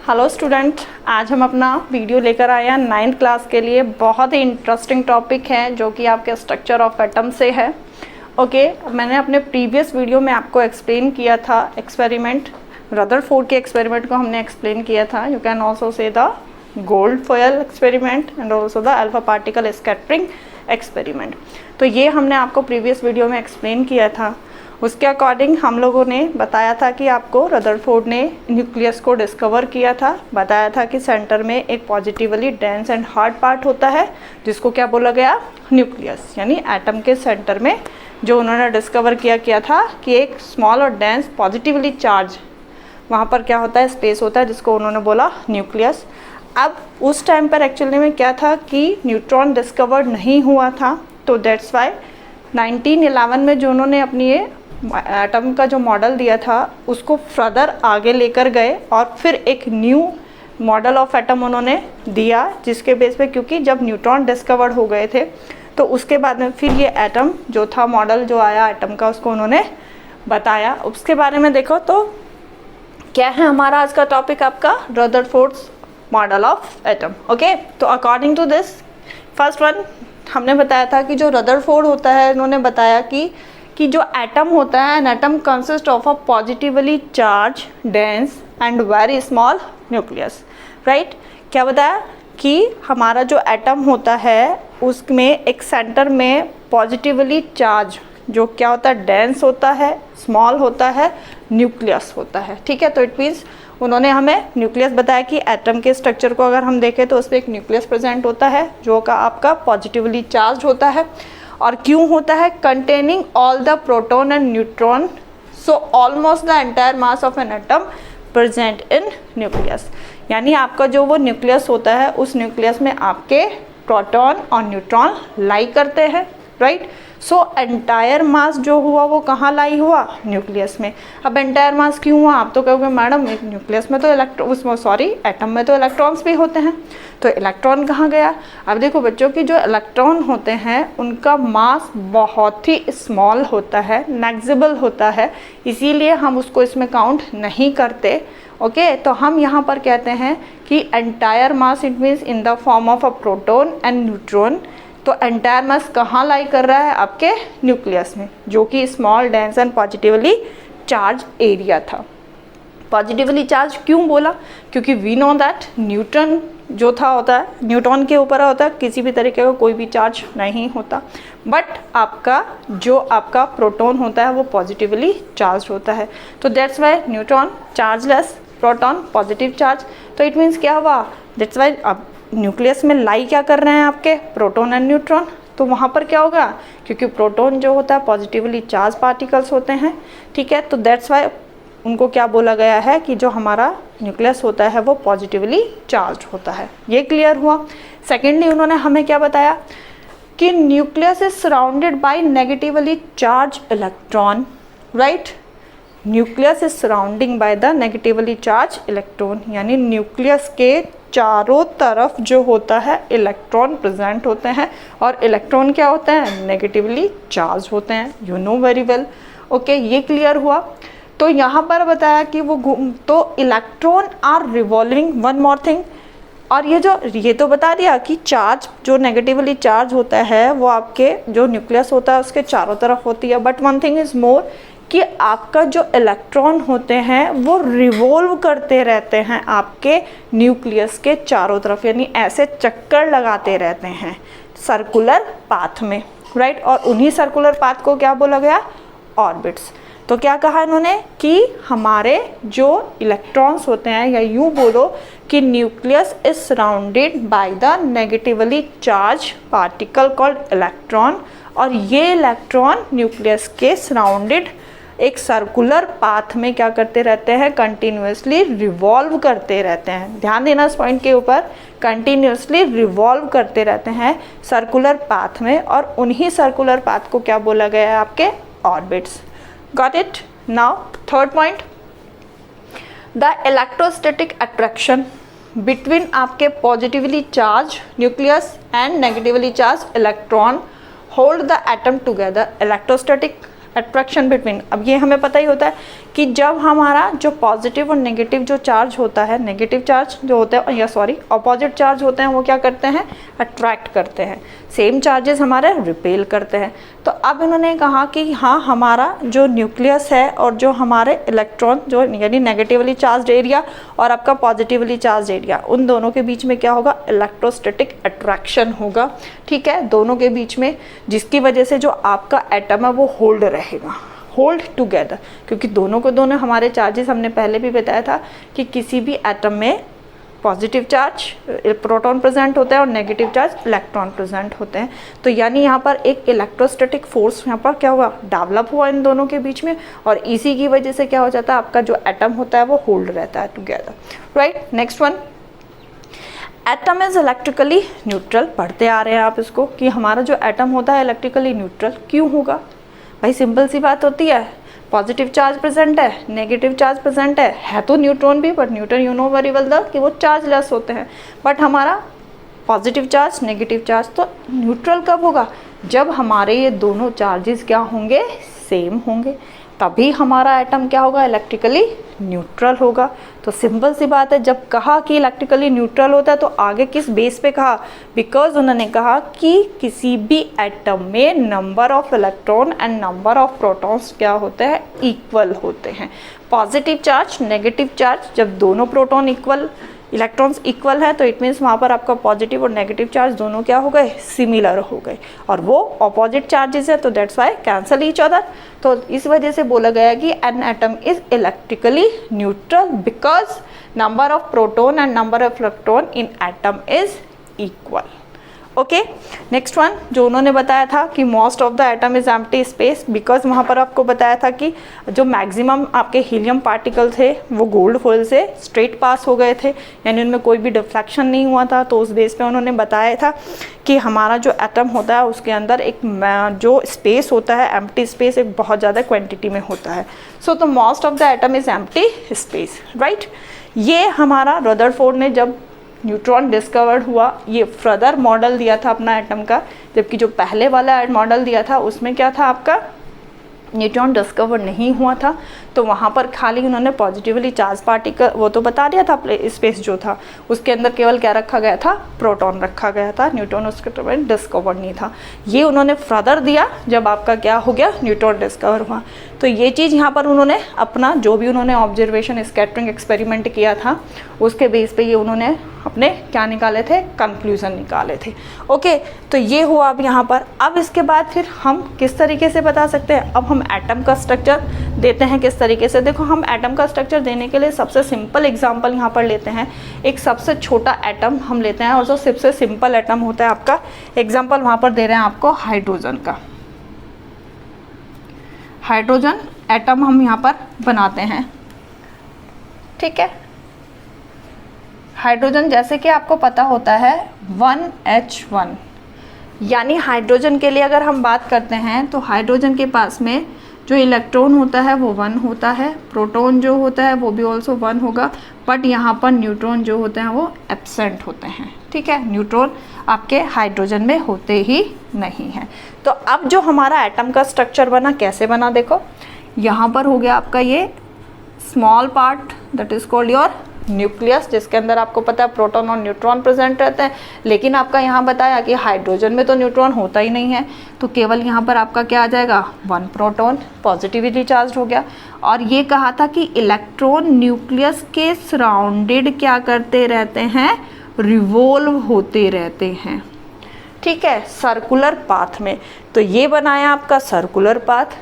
Hello student, आज हम अपना वीडियो लेकर आए हैं 9th क्लास के लिए। बहुत ही इंटरेस्टिंग टॉपिक है जो कि आपके स्ट्रक्चर ऑफ एटम से है। ओके, मैंने अपने प्रीवियस वीडियो में आपको एक्सप्लेन किया था एक्सपेरिमेंट, रदरफोर्ड के एक्सपेरिमेंट को हमने एक्सप्लेन किया था। You can also say the gold foil experiment and also the alpha particle scattering experiment. तो ये हमने आपको प्रीवियस वीडियो में एक्सप्लेन किया था। उसके अकॉर्डिंग हम लोगों ने बताया था कि आपको रदरफोर्ड ने न्यूक्लियस को डिस्कवर किया था। बताया था कि सेंटर में एक positively dense and hard part होता है जिसको क्या बोला गया, न्यूक्लियस। यानी एटम के सेंटर में जो उन्होंने डिस्कवर किया था कि एक स्मॉल और डेंस पॉजिटिवली चार्ज वहाँ पर क्या होता है, स्पेस होता है, जिसको उन्होंने बोला न्यूक्लियस। अब उस टाइम पर एक्चुअली में क्या था कि न्यूट्रॉन डिस्कवर नहीं हुआ था, तो दैट्स वाई 1911 में जो उन्होंने अपनी ये एटम का जो मॉडल दिया था उसको फर्दर आगे लेकर गए और फिर एक न्यू मॉडल ऑफ एटम उन्होंने दिया, जिसके बेस पे क्योंकि जब न्यूट्रॉन डिस्कवर हो गए थे तो उसके बाद में फिर ये एटम जो था, मॉडल जो आया एटम का, उसको उन्होंने बताया। उसके बारे में देखो तो क्या है हमारा आज का टॉपिक, आपका Rutherford's model of atom. Okay, तो according to this first one हमने बताया था कि जो रदरफोर्ड होता है, इन्होंने बताया कि जो एटम होता है, an atom consist of a positively charge dense and very small nucleus. Right, क्या बताया कि हमारा जो एटम होता है उसमें एक सेंटर में पॉजिटिवली चार्ज जो क्या होता है, डेंस होता है, स्मॉल होता है, न्यूक्लियस होता है। ठीक है, तो इट मीन्स उन्होंने हमें न्यूक्लियस बताया कि एटम के स्ट्रक्चर को अगर हम देखें तो उसमें एक न्यूक्लियस प्रेजेंट होता है जो का आपका पॉजिटिवली चार्ज होता है। और क्यों होता है, containing all the proton and neutron, so almost the entire mass of an atom present in nucleus. यानी आपका जो वो न्यूक्लियस होता है उस न्यूक्लियस में आपके प्रोटॉन और न्यूट्रॉन लाई करते हैं। राइट, सो एंटायर मास जो हुआ वो कहाँ लाई हुआ, न्यूक्लियस में। अब एंटायर मास क्यों हुआ, आप तो कहोगे मैडम न्यूक्लियस में तो एटम में तो इलेक्ट्रॉन्स भी होते हैं, तो इलेक्ट्रॉन कहाँ गया। अब देखो बच्चों की जो इलेक्ट्रॉन होते हैं उनका मास बहुत ही स्मॉल होता है, नेग्लिजिबल होता है, इसीलिए हम उसको इसमें काउंट नहीं करते। ओके, तो हम यहाँ पर कहते हैं कि entire mass it means in the form of a proton and neutron. तो एंटायर मास कहाँ लाई कर रहा है, आपके न्यूक्लियस में, जो कि small dense and positively charge area था। पॉजिटिवली चार्ज क्यों बोला, क्योंकि वी नो दैट न्यूट्रॉन जो था होता है, न्यूट्रॉन के ऊपर होता है, किसी भी तरीके का कोई भी चार्ज नहीं होता। बट आपका प्रोटॉन होता है वो पॉजिटिवली चार्ज होता है। तो that's why neutron chargeless, proton positive charge. तो इट मीन्स क्या हुआ, दैट्स वाई अब न्यूक्लियस में लाई क्या कर रहे हैं आपके प्रोटॉन एंड न्यूट्रॉन। तो वहाँ पर क्या होगा, क्योंकि प्रोटॉन जो होता है पॉजिटिवली चार्ज पार्टिकल्स होते हैं। ठीक है, तो दैट्स वाई उनको क्या बोला गया है कि जो हमारा न्यूक्लियस होता है वो पॉजिटिवली चार्ज होता है। ये क्लियर हुआ। सेकेंडली उन्होंने हमें क्या बताया कि nucleus is surrounded by negatively charge electron. Right, nucleus is surrounding by the negatively charge electron, यानी न्यूक्लियस के चारों तरफ जो होता है इलेक्ट्रॉन प्रेजेंट होते हैं, और इलेक्ट्रॉन क्या होते हैं, नेगेटिवली चार्ज होते हैं। You know very well. Okay, ये क्लियर हुआ। तो यहाँ पर बताया कि तो electron are revolving, one more thing, और ये तो बता दिया कि चार्ज जो नेगेटिवली चार्ज होता है वो आपके जो न्यूक्लियस होता है उसके चारों तरफ होती है। But one thing is more कि आपका जो इलेक्ट्रॉन होते हैं वो रिवॉल्व करते रहते हैं आपके न्यूक्लियस के चारों तरफ, यानी ऐसे चक्कर लगाते रहते हैं सर्कुलर पाथ में। राइट, और उन्हीं सर्कुलर पाथ को क्या बोला गया, ऑर्बिट्स। तो क्या कहा इन्होंने कि हमारे जो इलेक्ट्रॉन्स होते हैं, या यूँ बोलो कि nucleus is surrounded by the negatively charge particle called electron, और ये इलेक्ट्रॉन न्यूक्लियस के सराउंडेड एक सर्कुलर पाथ में क्या करते रहते हैं, कंटिन्यूसली रिवॉल्व करते रहते हैं। ध्यान देना इस पॉइंट के ऊपर, कंटिन्यूसली रिवॉल्व करते रहते हैं सर्कुलर पाथ में, और उन्हीं सर्कुलर पाथ को क्या बोला गया है, आपके orbits. Got it. Now third point, the electrostatic attraction between आपके positively charge nucleus and negatively charge electron hold the atom together. Electrostatic attraction between, अब ये हमें पता ही होता है कि जब हमारा जो पॉजिटिव और नेगेटिव जो चार्ज होता है, नेगेटिव चार्ज जो होते हैं या सॉरी अपोजिट चार्ज होते हैं, वो क्या करते हैं, अट्रैक्ट करते हैं, सेम चार्जेस हमारे रिपेल करते हैं। तो अब इन्होंने कहा कि हाँ, हमारा जो न्यूक्लियस है और जो हमारे इलेक्ट्रॉन जो यानी नेगेटिवली चार्ज एरिया और आपका पॉजिटिवली चार्ज एरिया, उन दोनों के बीच में क्या होगा, इलेक्ट्रोस्टैटिक अट्रैक्शन होगा। ठीक है, दोनों के बीच में, जिसकी वजह से जो आपका एटम है वो होल्ड रहेगा, होल्ड टुगेदर, क्योंकि दोनों को दोनों हमारे चार्जेस, हमने पहले भी बताया था कि किसी भी एटम में पॉजिटिव चार्ज प्रोटॉन प्रेजेंट होता है और नेगेटिव चार्ज इलेक्ट्रॉन प्रेजेंट होते हैं। तो यानी यहाँ पर एक इलेक्ट्रोस्टैटिक फोर्स यहाँ पर क्या हुआ, डेवलप हुआ इन दोनों के बीच में, और इसी की वजह से क्या हो जाता है, आपका जो एटम होता है वो होल्ड रहता है together. Right, next one, atom is electrically neutral. पढ़ते आ रहे हैं आप इसको कि हमारा जो एटम होता है इलेक्ट्रिकली न्यूट्रल क्यों होगा। भाई सिंपल सी बात होती है, पॉजिटिव चार्ज प्रेजेंट है, नेगेटिव चार्ज प्रेजेंट है तो न्यूट्रॉन भी, but neutron you know very well that कि वो चार्जलेस होते हैं। बट हमारा पॉजिटिव चार्ज नेगेटिव चार्ज तो न्यूट्रल कब होगा, जब हमारे ये दोनों चार्जेस क्या होंगे, सेम होंगे, तभी हमारा एटम क्या होगा, इलेक्ट्रिकली न्यूट्रल होगा। तो सिंपल सी बात है, जब कहा कि इलेक्ट्रिकली न्यूट्रल होता है तो आगे किस बेस पे कहा, बिकॉज उन्होंने कहा कि किसी भी एटम में number of electron and number of protons क्या होते हैं, इक्वल होते हैं। पॉजिटिव चार्ज नेगेटिव चार्ज, जब दोनों प्रोटॉन इक्वल, इलेक्ट्रॉन्स इक्वल है, तो इट मीन्स वहाँ पर आपका पॉजिटिव और नेगेटिव चार्ज दोनों क्या हो गए, सिमिलर हो गए, और वो अपोजिट चार्जेस है, तो that's why cancel each other. तो इस वजह से बोला गया कि an atom is electrically neutral because number of proton and number of electron in atom is equal. Okay, next one जो उन्होंने बताया था कि most of the atom is empty space, because वहाँ पर आपको बताया था कि जो मैक्सिमम आपके हीलियम पार्टिकल थे वो गोल्ड फॉइल से स्ट्रेट पास हो गए थे, यानी उनमें कोई भी डिफ्लेक्शन नहीं हुआ था। तो उस बेस पे उन्होंने बताया था कि हमारा जो एटम होता है उसके अंदर एक जो स्पेस होता है, एम्प्टी स्पेस एक बहुत ज़्यादा क्वान्टिटी में होता है। सो तो most of the atom is empty space. Right, ये हमारा रदरफोर्ड ने जब न्यूट्रॉन डिस्कवर्ड हुआ, ये फर्दर मॉडल दिया था अपना एटम का, जबकि जो पहले वाला मॉडल दिया था उसमें क्या था, आपका न्यूट्रॉन डिस्कवर नहीं हुआ था। तो वहाँ पर खाली उन्होंने पॉजिटिवली चार्ज पार्टिकल वो तो बता दिया था, स्पेस जो था उसके अंदर केवल क्या रखा गया था, प्रोटॉन रखा गया था, न्यूट्रॉन उसके डिस्कवर नहीं था। ये उन्होंने फर्दर दिया जब आपका क्या हो गया, न्यूट्रॉन डिस्कवर हुआ। तो ये चीज़ यहाँ पर उन्होंने अपना जो भी उन्होंने ऑब्जर्वेशन स्कैटरिंग एक्सपेरिमेंट किया था उसके बेस पे ये उन्होंने अपने क्या निकाले थे, कंक्लूजन निकाले थे। ओके, तो ये हुआ अब यहाँ पर। अब इसके बाद फिर हम किस तरीके से बता सकते हैं, अब हम एटम का स्ट्रक्चर देते हैं किस तरीके से। देखो, हम एटम का स्ट्रक्चर देने के लिए सबसे सिंपल एग्जांपल यहाँ पर लेते हैं, एक सबसे छोटा एटम हम लेते हैं, और जो सबसे सिंपल एटम होता है आपका, एग्जाम्पल वहाँ पर दे रहे हैं आपको हाइड्रोजन का। हाइड्रोजन एटम हम यहाँ पर बनाते हैं, ठीक है। हाइड्रोजन जैसे कि आपको पता होता है 1H1, यानी हाइड्रोजन के लिए अगर हम बात करते हैं तो हाइड्रोजन के पास में जो इलेक्ट्रॉन होता है वो 1 होता है, प्रोटॉन जो होता है वो भी ऑल्सो 1 होगा, बट यहाँ पर न्यूट्रॉन जो होते हैं वो एब्सेंट होते हैं, ठीक है। न्यूट्रॉन आपके हाइड्रोजन में होते ही नहीं हैं। तो अब जो हमारा एटम का स्ट्रक्चर बना, कैसे बना, देखो यहाँ पर हो गया आपका ये small part that is called your nucleus, जिसके अंदर आपको पता है प्रोटॉन और न्यूट्रॉन प्रेजेंट रहते हैं। लेकिन आपका यहाँ बताया कि हाइड्रोजन में तो न्यूट्रॉन होता ही नहीं है, तो केवल यहाँ पर आपका क्या आ जाएगा, 1 प्रोटॉन पॉजिटिवली चार्ज हो गया। और ये कहा था कि इलेक्ट्रॉन न्यूक्लियस के सराउंडेड क्या करते रहते हैं, रिवॉल्व होते रहते हैं, ठीक है, सर्कुलर पाथ में। तो ये बनाया आपका सर्कुलर पाथ।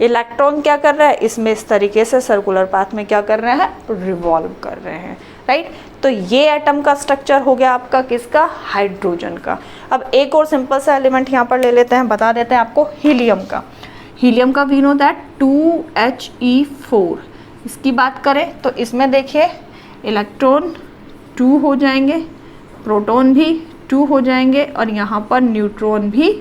इलेक्ट्रॉन क्या कर रहा है, इसमें इस तरीके से सर्कुलर पाथ में क्या कर रहे हैं, रिवॉल्व कर रहे हैं, राइट। तो ये एटम का स्ट्रक्चर हो गया आपका किसका, हाइड्रोजन का। अब एक और सिंपल सा एलिमेंट यहाँ पर ले लेते हैं, बता देते हैं आपको हीलियम का। हीलियम का वी नो दैट 2He4। इसकी बात करें तो इसमें देखिए इलेक्ट्रॉन 2 हो जाएंगे, प्रोटॉन भी 2 हो जाएंगे, और यहाँ पर न्यूट्रॉन भी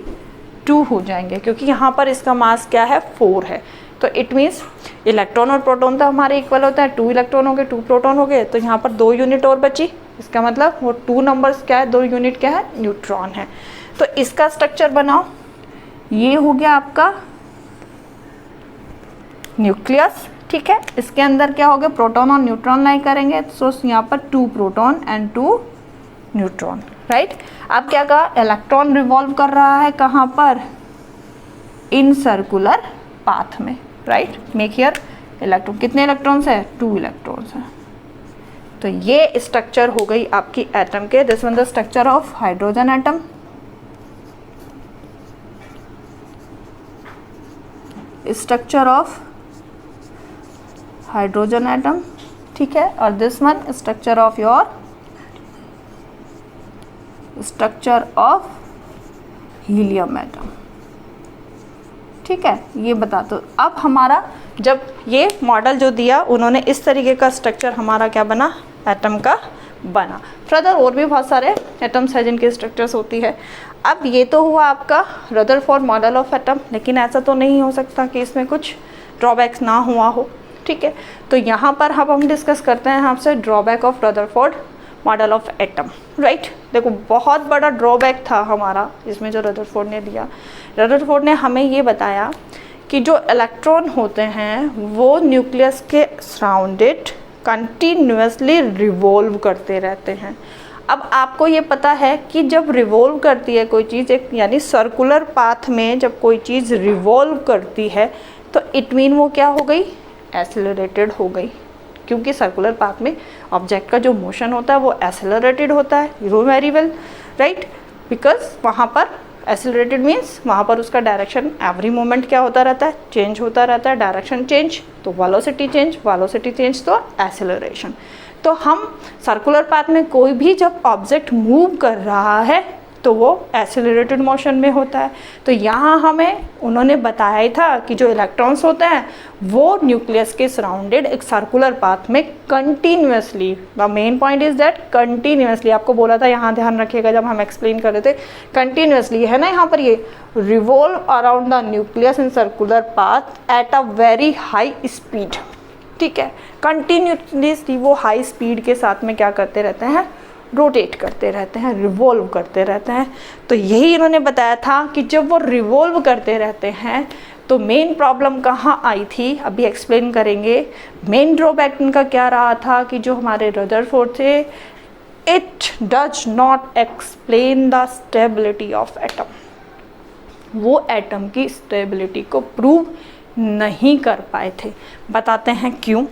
2 हो जाएंगे, क्योंकि यहाँ पर इसका मास क्या है, 4 है। तो इट मीन्स इलेक्ट्रॉन और प्रोटॉन तो हमारे इक्वल होता है, 2 इलेक्ट्रॉन हो गए 2 प्रोटॉन हो गए, तो यहाँ पर 2 यूनिट और बची। इसका मतलब वो 2 नंबर्स क्या है, 2 यूनिट क्या है, न्यूट्रॉन है। तो इसका स्ट्रक्चर बनाओ, ये हो गया आपका न्यूक्लियस, ठीक है। इसके अंदर क्या होगा, प्रोटॉन और न्यूट्रॉन लाई करेंगे, तो यहाँ पर 2 प्रोटॉन एंड 2 न्यूट्रॉन, राइट। अब क्या कहा, इलेक्ट्रॉन रिवॉल्व कर रहा है कहाँ पर, इन सर्कुलर पाथ में, राइट। मेक हियर इलेक्ट्रॉन, कितने इलेक्ट्रॉन्स है, 2 इलेक्ट्रॉन्स है। तो ये स्ट्रक्चर हो गई आपकी एटम के, this one the structure of hydrogen atom. Structure of hydrogen atom, ठीक है। और this one structure of your structure of helium atom, ठीक है। ये बता दो। अब हमारा जब ये मॉडल जो दिया उन्होंने, इस तरीके का स्ट्रक्चर हमारा क्या बना, एटम का बना। फर्दर और भी बहुत सारे एटम्स हैं जिनकी स्ट्रक्चर्स होती है। अब ये तो हुआ आपका रदरफोर्ड मॉडल ऑफ एटम, लेकिन ऐसा तो नहीं हो सकता कि इसमें कुछ ड्रॉबैक्स ना हुआ हो, ठीक है। तो यहाँ पर हम डिस्कस करते हैं आपसे drawback of Rutherford model of atom, right. देखो बहुत बड़ा ड्रॉबैक था हमारा इसमें जो रदरफोर्ड ने दिया। रदरफोर्ड ने हमें ये बताया कि जो इलेक्ट्रॉन होते हैं वो न्यूक्लियस के सराउंडेड कंटिन्यूसली रिवॉल्व करते रहते हैं। अब आपको ये पता है कि जब रिवॉल्व करती है कोई चीज़, एक यानी सर्कुलर पाथ में जब कोई चीज़ रिवॉल्व करती है तो इट मीन वो क्या हो गई, एक्सेलरेटेड हो गई, क्योंकि सर्कुलर पाथ में ऑब्जेक्ट का जो मोशन होता है वो एक्सेलरेटेड होता है, you know very well, right. Because वहाँ पर एक्सेलरेटेड मीन्स वहाँ पर उसका डायरेक्शन एवरी मोमेंट क्या होता रहता है, चेंज होता रहता है, डायरेक्शन चेंज तो वेलोसिटी चेंज तो एक्सेलरेशन। तो हम सर्कुलर पाथ में कोई भी जब ऑब्जेक्ट मूव कर रहा है तो वो एक्सेलरेटेड मोशन में होता है। तो यहाँ हमें उन्होंने बताया ही था कि जो इलेक्ट्रॉन्स होते हैं वो न्यूक्लियस के सराउंडेड एक सर्कुलर पाथ में continuously, the main point is that continuously, आपको बोला था यहाँ ध्यान रखिएगा जब हम एक्सप्लेन कर रहे थे, कंटिन्यूसली है ना यहाँ पर, ये revolve around the nucleus in circular path at a very high speed, ठीक है। कंटिन्यूसली वो हाई स्पीड के साथ में क्या करते रहते हैं, रोटेट करते रहते हैं, रिवॉल्व करते रहते हैं। तो यही इन्होंने बताया था कि जब वो रिवॉल्व करते रहते हैं तो मेन प्रॉब्लम कहाँ आई थी, अभी एक्सप्लेन करेंगे। मेन ड्रॉबैक इनका क्या रहा था कि जो हमारे रदरफोर्ड थे, it does not explain the stability of atom, वो एटम की स्टेबिलिटी को प्रूव नहीं कर पाए थे। बताते हैं क्यों,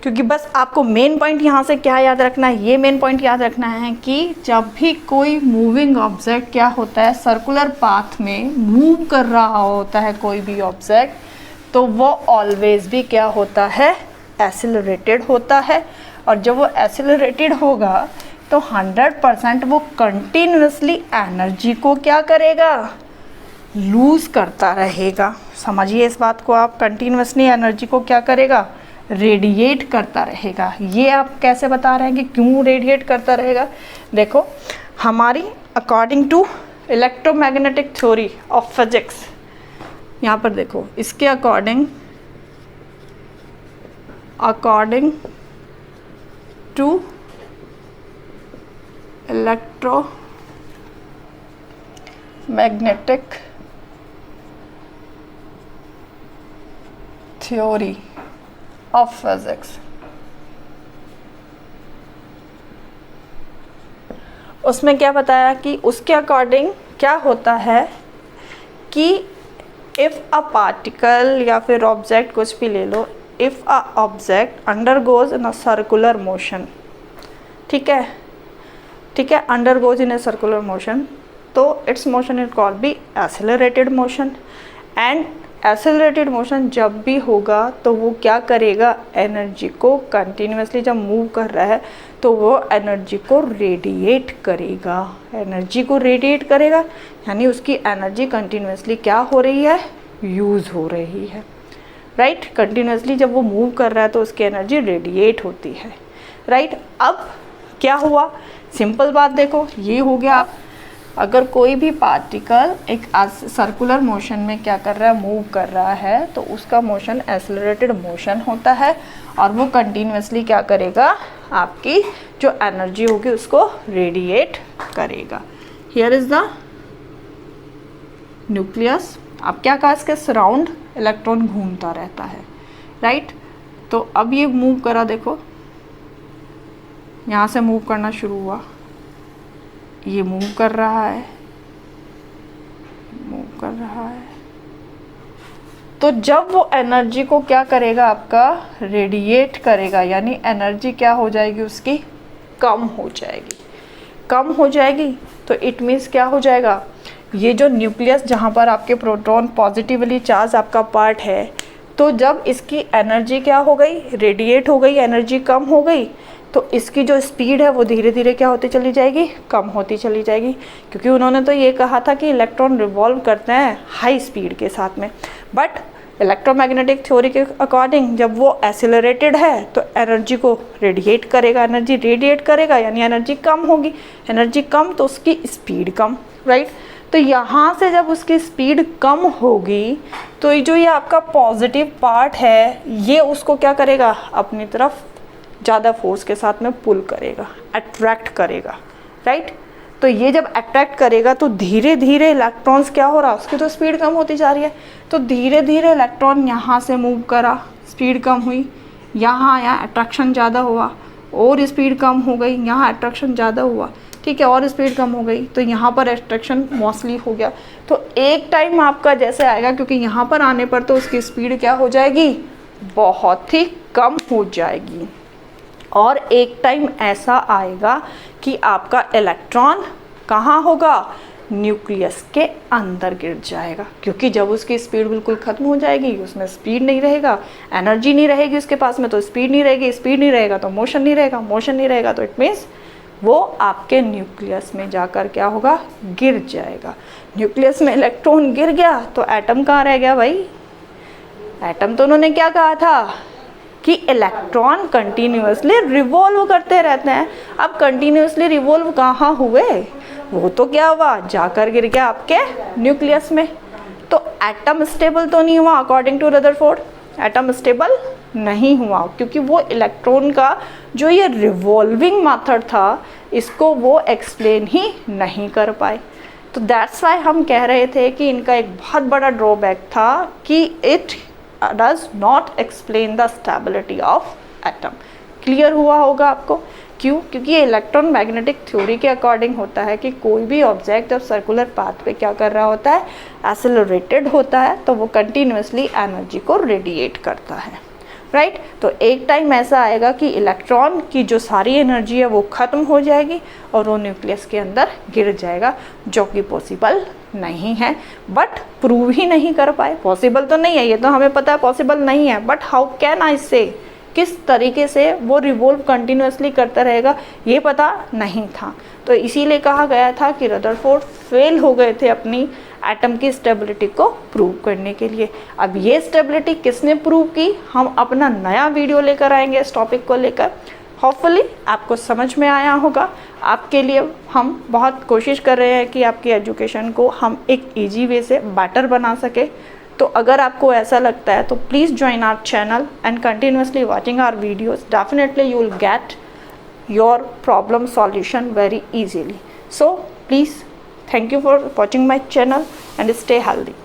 क्योंकि बस आपको मेन पॉइंट यहाँ से क्या याद रखना है, ये मेन पॉइंट याद रखना है कि जब भी कोई मूविंग ऑब्जेक्ट क्या होता है, सर्कुलर पाथ में मूव कर रहा होता है कोई भी ऑब्जेक्ट, तो वो ऑलवेज भी क्या होता है, एक्सेलरेटेड होता है। और जब वो एक्सेलरेटेड होगा तो 100% वो कंटिन्यूसली एनर्जी को क्या करेगा, लूज़ करता रहेगा। समझिए इस बात को आप, कंटिन्यूसली एनर्जी को क्या करेगा, रेडिएट करता रहेगा। ये आप कैसे बता रहे हैं कि क्यों रेडिएट करता रहेगा, देखो हमारी according to electromagnetic theory of physics, यहाँ पर देखो इसके according to electromagnetic theory of physics, उसमें क्या बताया कि उसके अकॉर्डिंग क्या होता है कि इफ़ अ पार्टिकल या फिर ऑब्जेक्ट कुछ भी ले लो, if a object undergoes in a circular motion, ठीक है, undergoes in a circular motion, तो its motion is called be accelerated motion. And accelerated motion जब भी होगा तो वो क्या करेगा, एनर्जी को कंटिन्यूसली जब मूव कर रहा है तो वो एनर्जी को रेडिएट करेगा, यानी उसकी एनर्जी कंटिन्यूसली क्या हो रही है, यूज़ हो रही है, राइट। कंटिन्यूसली जब वो मूव कर रहा है तो उसकी एनर्जी रेडिएट होती है, राइट। अब क्या हुआ, सिंपल बात देखो, ये हो गया, अगर कोई भी पार्टिकल एक सर्कुलर मोशन में क्या कर रहा है, मूव कर रहा है, तो उसका मोशन एक्सेलरेटेड मोशन होता है और वो कंटिन्यूसली क्या करेगा, आपकी जो एनर्जी होगी उसको रेडिएट करेगा। हियर इज द न्यूक्लियस, अब क्या कहा, इसके सराउंड इलेक्ट्रॉन घूमता रहता है, राइट। तो अब ये मूव करा, देखो यहाँ से मूव करना शुरू हुआ, ये मूव कर रहा है, मूव कर रहा है। तो जब वो एनर्जी को क्या करेगा, आपका रेडिएट करेगा, यानी एनर्जी क्या हो जाएगी उसकी, कम हो जाएगी। कम हो जाएगी तो इट मीन्स क्या हो जाएगा, ये जो न्यूक्लियस जहाँ पर आपके प्रोटॉन पॉजिटिवली चार्ज आपका पार्ट है, तो जब इसकी एनर्जी क्या हो गई, रेडिएट हो गई, एनर्जी कम हो गई, तो इसकी जो स्पीड है वो धीरे धीरे क्या होती चली जाएगी, कम होती चली जाएगी। क्योंकि उन्होंने तो ये कहा था कि इलेक्ट्रॉन रिवॉल्व करते हैं हाई स्पीड के साथ में, बट इलेक्ट्रोमैग्नेटिक थ्योरी के अकॉर्डिंग जब वो एक्सेलरेटेड है तो एनर्जी को रेडिएट करेगा, एनर्जी रेडिएट करेगा यानी एनर्जी कम होगी, एनर्जी कम तो उसकी स्पीड कम, राइट। तो यहाँ से जब उसकी स्पीड कम होगी तो जो ये आपका पॉजिटिव पार्ट है ये उसको क्या करेगा, अपनी तरफ ज़्यादा फोर्स के साथ में पुल करेगा, अट्रैक्ट करेगा, राइट। तो ये जब अट्रैक्ट करेगा तो धीरे धीरे इलेक्ट्रॉन्स क्या हो रहा है, उसकी तो स्पीड कम होती जा रही है, तो धीरे धीरे इलेक्ट्रॉन यहाँ से मूव करा, स्पीड कम हुई, यहाँ आया, अट्रैक्शन ज़्यादा हुआ और स्पीड कम हो गई, यहाँ अट्रैक्शन ज़्यादा हुआ, ठीक है, और स्पीड कम हो गई, तो यहाँ पर अट्रैक्शन मोस्टली हो गया। तो एक टाइम आपका जैसे आएगा, क्योंकि यहाँ पर आने पर तो उसकी स्पीड क्या हो जाएगी, बहुत ही कम हो जाएगी, और एक टाइम ऐसा आएगा कि आपका इलेक्ट्रॉन कहाँ होगा, न्यूक्लियस के अंदर गिर जाएगा। क्योंकि जब उसकी स्पीड बिल्कुल ख़त्म हो जाएगी, उसमें स्पीड नहीं रहेगा, एनर्जी नहीं रहेगी उसके पास में, तो स्पीड नहीं रहेगी, स्पीड नहीं रहेगा तो मोशन नहीं रहेगा, मोशन नहीं रहेगा तो इट मीन्स वो आपके न्यूक्लियस में जाकर क्या होगा, गिर जाएगा। न्यूक्लियस में इलेक्ट्रॉन गिर गया तो एटम कहाँ रह गया भाई, एटम तो उन्होंने क्या कहा था कि इलेक्ट्रॉन कंटिन्यूअसली रिवॉल्व करते रहते हैं। अब कंटिन्यूअसली रिवॉल्व कहाँ हुए, वो तो क्या हुआ, जाकर गिर गया आपके न्यूक्लियस में। तो एटम स्टेबल तो नहीं हुआ according to Rutherford, atom stable नहीं हुआ, क्योंकि वो इलेक्ट्रॉन का जो ये रिवॉल्विंग मेथड था इसको वो एक्सप्लेन ही नहीं कर पाए। तो दैट्स वाई हम कह रहे थे कि इनका एक बहुत बड़ा ड्रॉबैक था कि it does not explain the stability of atom. Clear हुआ होगा आपको, क्यों, क्योंकि ये इलेक्ट्रॉन मैग्नेटिक थ्योरी के अकॉर्डिंग होता है कि कोई भी ऑब्जेक्ट जब सर्कुलर पाथ पे क्या कर रहा होता है, एक्सेलरेटेड होता है, तो वो कंटिन्यूअसली एनर्जी को रेडिएट करता है, राइट। तो एक टाइम ऐसा आएगा कि इलेक्ट्रॉन की जो सारी एनर्जी है वो ख़त्म हो जाएगी और वो न्यूक्लियस के अंदर गिर जाएगा, जो कि पॉसिबल नहीं है, बट प्रूव ही नहीं कर पाए। पॉसिबल तो नहीं है, ये तो हमें पता है पॉसिबल नहीं है, बट हाउ कैन आई से, किस तरीके से वो रिवॉल्व कंटिन्यूअसली करता रहेगा ये पता नहीं था। तो इसीलिए कहा गया था कि रदरफोर्ड फेल हो गए थे अपनी एटम की स्टेबिलिटी को प्रूव करने के लिए। अब ये स्टेबिलिटी किसने प्रूव की, हम अपना नया वीडियो लेकर आएंगे इस टॉपिक को लेकर। होपफुली आपको समझ में आया होगा। आपके लिए हम बहुत कोशिश कर रहे हैं कि आपकी एजुकेशन को हम एक ईजी वे से बेटर बना सके। तो अगर आपको ऐसा लगता है तो please join our channel and continuously watching our videos. Definitely you will get your problem solution very easily. So please, thank you for watching my channel and stay healthy.